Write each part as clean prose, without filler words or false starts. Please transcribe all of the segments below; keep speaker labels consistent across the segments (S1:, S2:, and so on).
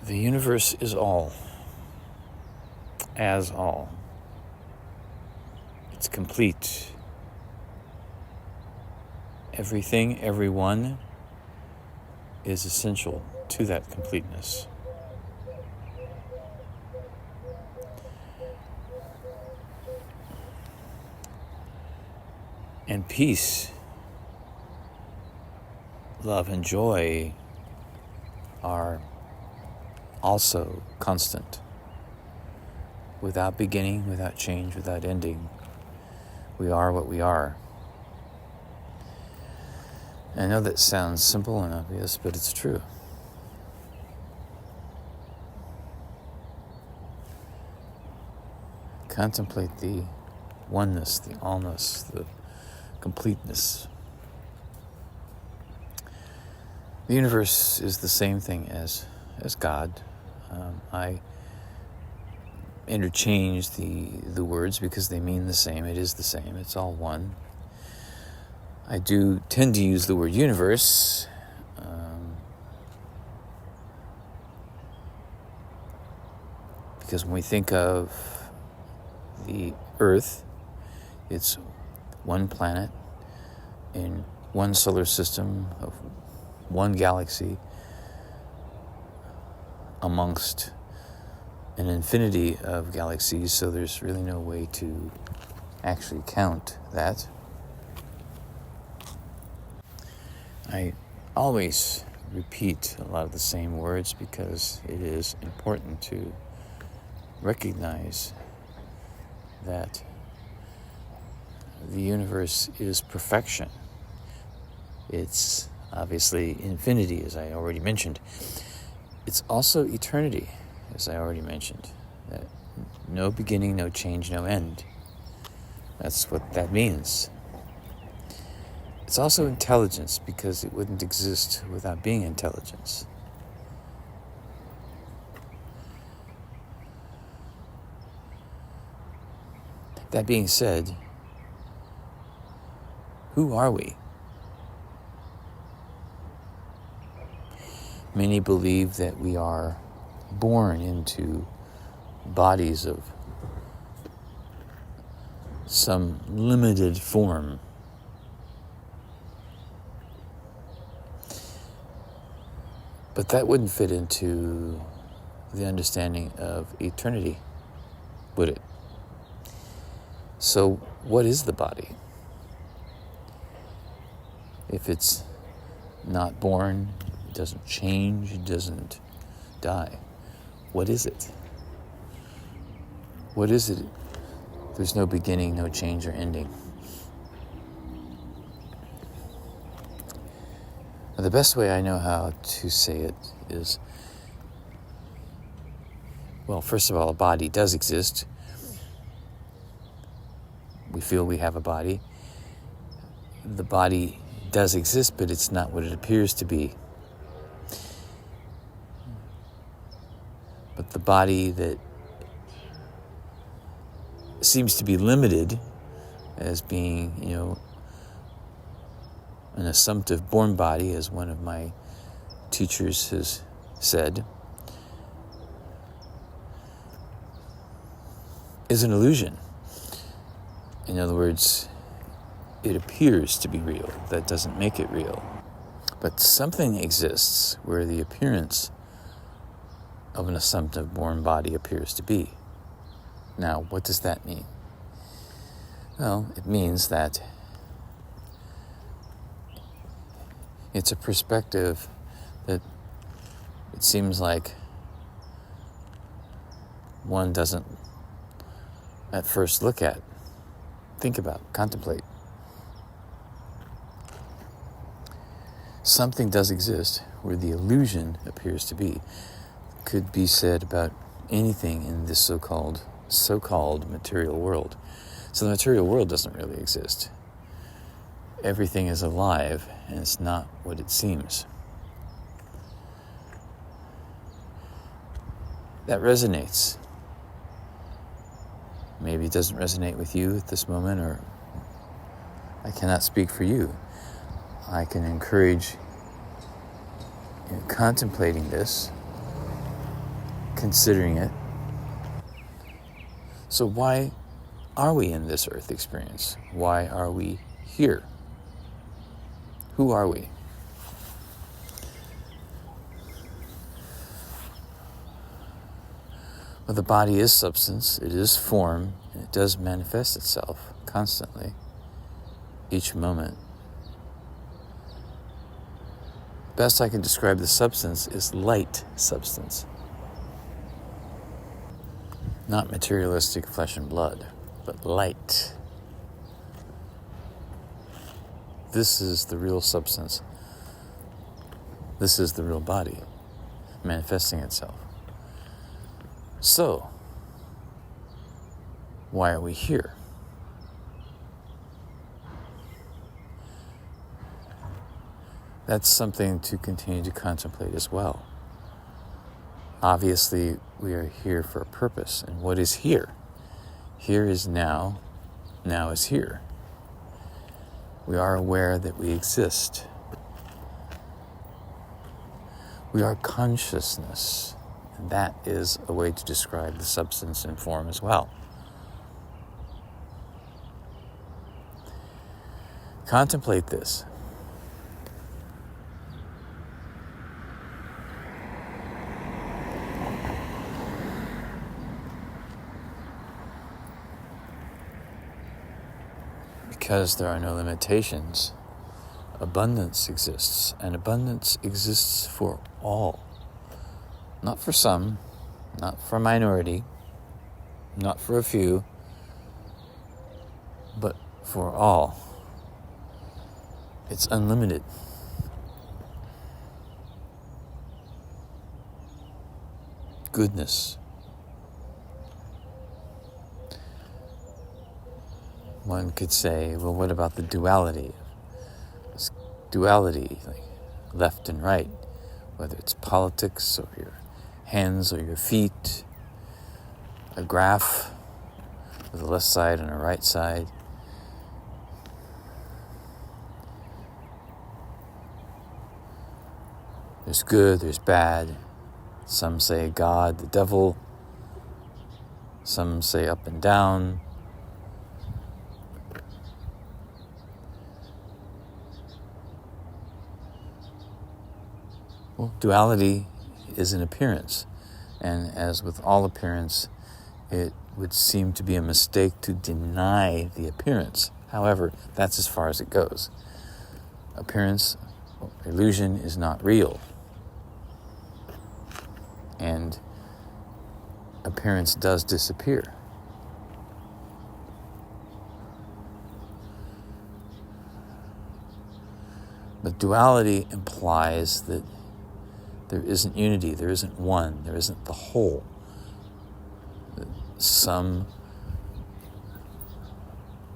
S1: The universe is all, as all. It's complete. Everything, everyone is essential to that completeness. And peace, love, and joy are also constant. Without beginning, without change, without ending, we are what we are. I know that sounds simple and obvious, but it's true. Contemplate the oneness, the allness, the completeness. The universe is the same thing as God. I interchange the words because they mean the same. It is the same. It's all one. I do tend to use the word universe because when we think of the Earth, it's one planet in one solar system of one galaxy amongst an infinity of galaxies, so there's really no way to actually count that. I always repeat a lot of the same words because it is important to recognize that the universe is perfection. It's obviously infinity, as I already mentioned. It's also eternity, as I already mentioned. That no beginning, no change, no end. That's what that means. It's also intelligence, because it wouldn't exist without being intelligence. That being said, who are we? Many believe that we are born into bodies of some limited form. But that wouldn't fit into the understanding of eternity, would it? So what is the body? If it's not born, it doesn't change, it doesn't die, what is it? What is it? There's no beginning, no change or ending. The best way I know how to say it is, well, first of all, a body does exist. We feel we have a body. The body does exist, but it's not what it appears to be. But the body that seems to be limited as being, an assumptive born body, as one of my teachers has said, is an illusion. In other words, it appears to be real. That doesn't make it real. But something exists where the appearance of an assumptive born body appears to be. Now, what does that mean? Well, it means that it's a perspective that it seems like one doesn't at first look at, think about, contemplate. Something does exist where the illusion appears to be. Could be said about anything in this so-called material world. So the material world doesn't really exist. Everything is alive, and it's not what it seems. That resonates. Maybe it doesn't resonate with you at this moment, or I cannot speak for you. I can encourage contemplating this considering it. So why are we in this earth experience? Why are we here? Who are we? Well, the body is substance, it is form, and it does manifest itself constantly, each moment. Best I can describe the substance is light substance. Not materialistic flesh and blood, but light. This is the real substance. This is the real body manifesting itself. So, why are we here? That's something to continue to contemplate as well. Obviously, we are here for a purpose. And what is here? Here is now. Now is here. We are aware that we exist. We are consciousness. And that is a way to describe the substance and form as well. Contemplate this. Because there are no limitations, abundance exists, and abundance exists for all. Not for some, not for a minority, not for a few, but for all. It's unlimited. Goodness. One could say, well, what about the duality? This duality, like left and right, whether it's politics or your hands or your feet, a graph with a left side and a right side. There's good, there's bad. Some say God, the devil. Some say up and down. Well, duality is an appearance, and as with all appearance, it would seem to be a mistake to deny the appearance. However, that's as far as it goes. Appearance, illusion is not real, and appearance does disappear. But duality implies that there isn't unity, there isn't one, there isn't the whole. Some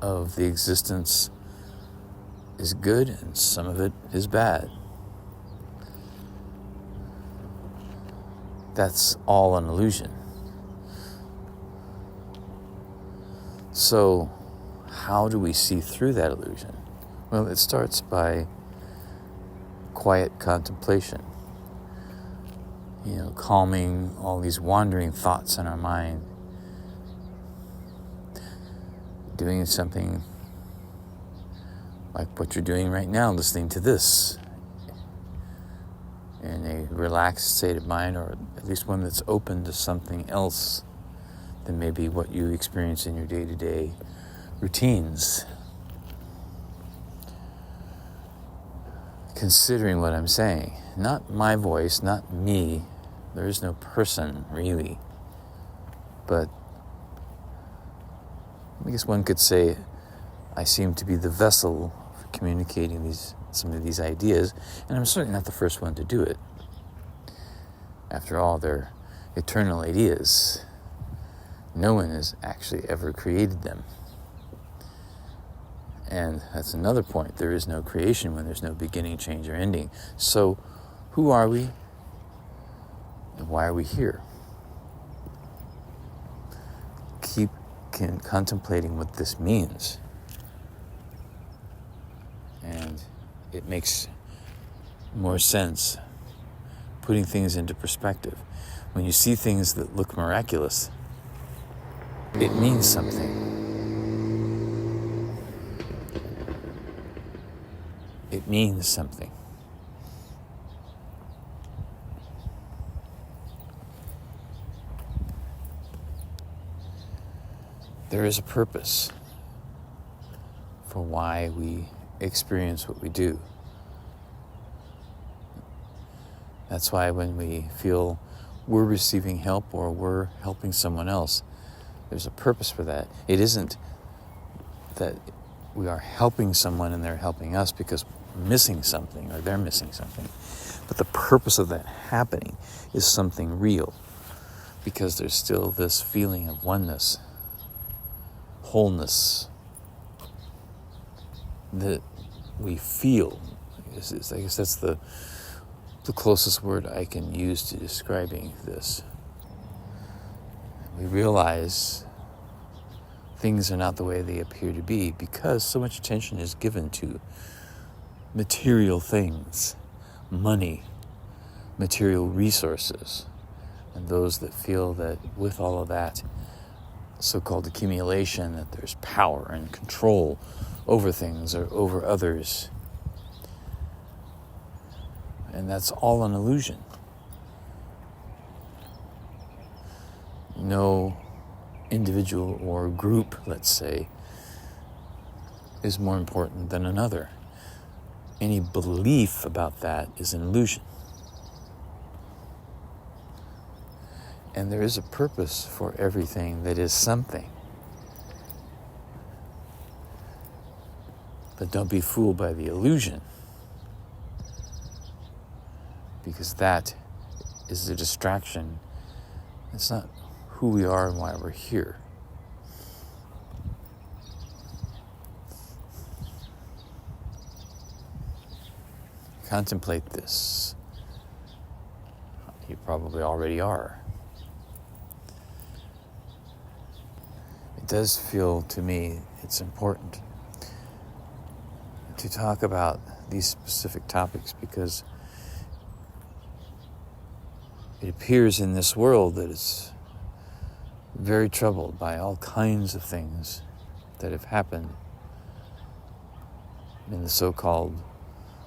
S1: of the existence is good and some of it is bad. That's all an illusion. So, how do we see through that illusion? Well, it starts by quiet contemplation. Calming all these wandering thoughts in our mind. Doing something like what you're doing right now, listening to this in a relaxed state of mind, or at least one that's open to something else than maybe what you experience in your day-to-day routines. Considering what I'm saying, not my voice, not me. There is no person, really. But I guess one could say I seem to be the vessel for communicating some of these ideas, and I'm certainly not the first one to do it. After all, they're eternal ideas. No one has actually ever created them. And that's another point. There is no creation when there's no beginning, change, or ending. So, who are we? And why are we here? Keep contemplating what this means. And it makes more sense, putting things into perspective. when you see things that look miraculous, it means something. It means something. There is a purpose for why we experience what we do. That's why when we feel we're receiving help or we're helping someone else, there's a purpose for that. It isn't that we are helping someone and they're helping us because we're missing something or they're missing something. But the purpose of that happening is something real, because there's still this feeling of oneness, wholeness that we feel. I guess that's the closest word I can use to describing this. We realize things are not the way they appear to be because so much attention is given to material things, money, material resources, and those that feel that with all of that so-called accumulation, that there's power and control over things or over others. And that's all an illusion. No individual or group, let's say, is more important than another. Any belief about that is an illusion. And there is a purpose for everything that is something. But don't be fooled by the illusion, because that is a distraction. It's not who we are and why we're here. Contemplate this. You probably already are. It does feel to me it's important to talk about these specific topics because it appears in this world that it's very troubled by all kinds of things that have happened in the so-called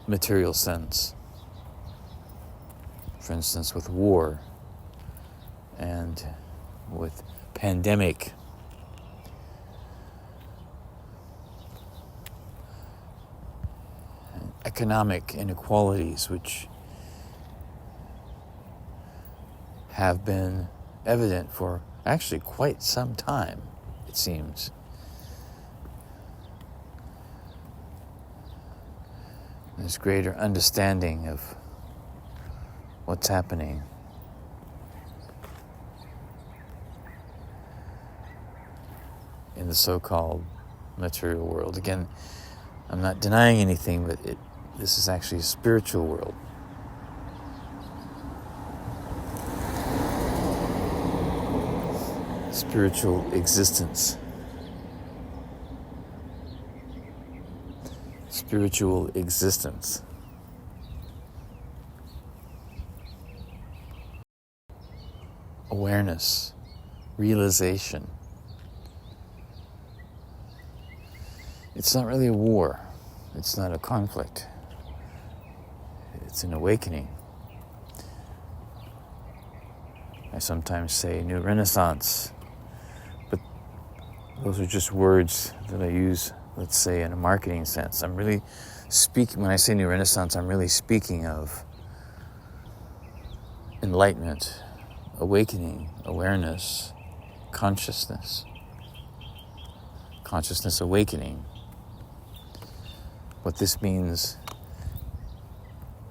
S1: material sense. For instance, with war and with pandemic. And economic inequalities, which have been evident for actually quite some time, it seems. There's greater understanding of what's happening. In the so-called material world. Again, I'm not denying anything, but this is actually a spiritual world. Spiritual existence. Spiritual existence. Awareness. Realization. It's not really a war. It's not a conflict. It's an awakening. I sometimes say new renaissance, but those are just words that I use, let's say, in a marketing sense. I'm really speaking, when I say new renaissance, I'm really speaking of enlightenment, awakening, awareness, consciousness. Consciousness awakening. What this means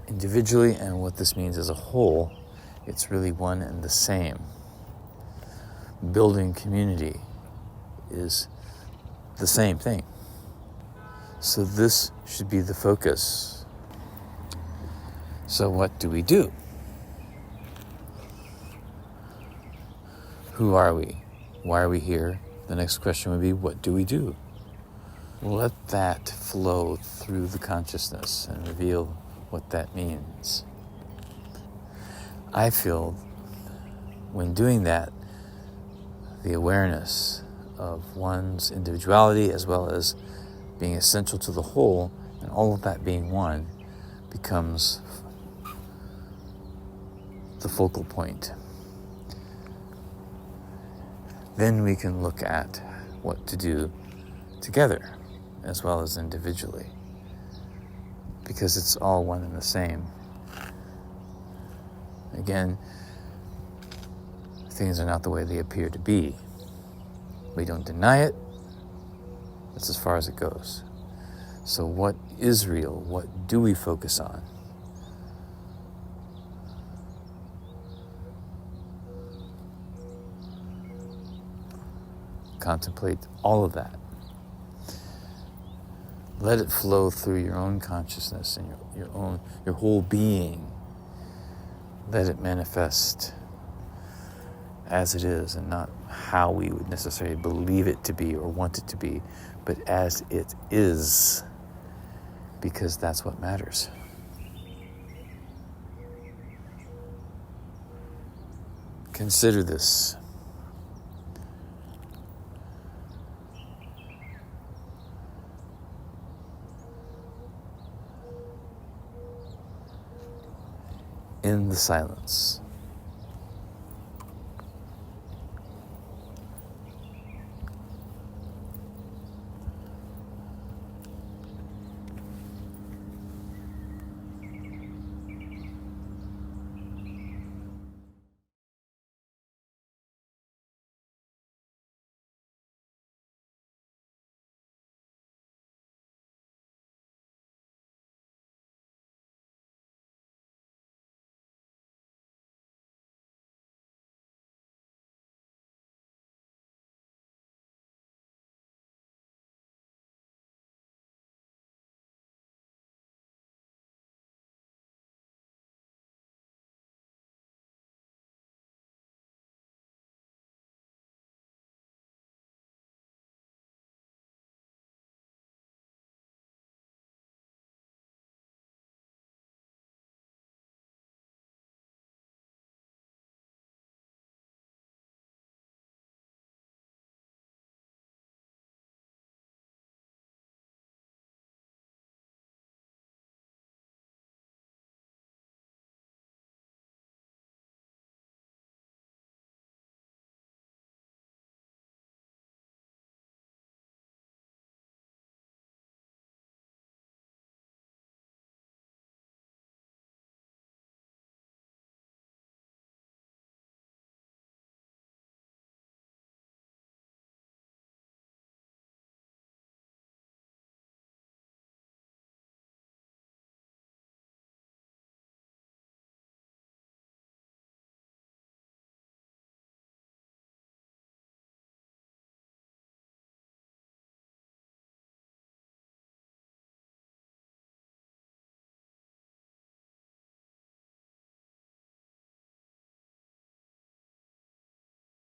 S1: individually and what this means as a whole, it's really one and the same. Building community is the same thing. So this should be the focus. So what do we do? Who are we? Why are we here? The next question would be, what do we do? Let that flow through the consciousness and reveal what that means. I feel when doing that, the awareness of one's individuality as well as being essential to the whole, and all of that being one, becomes the focal point. Then we can look at what to do together as well as individually, because it's all one and the same. Again, things are not the way they appear to be. We don't deny it. That's as far as it goes. So what is real? What do we focus on? Contemplate all of that. Let it flow through your own consciousness and your whole being. Let it manifest as it is, and not how we would necessarily believe it to be or want it to be, but as it is, because that's what matters. Consider this. In the silence.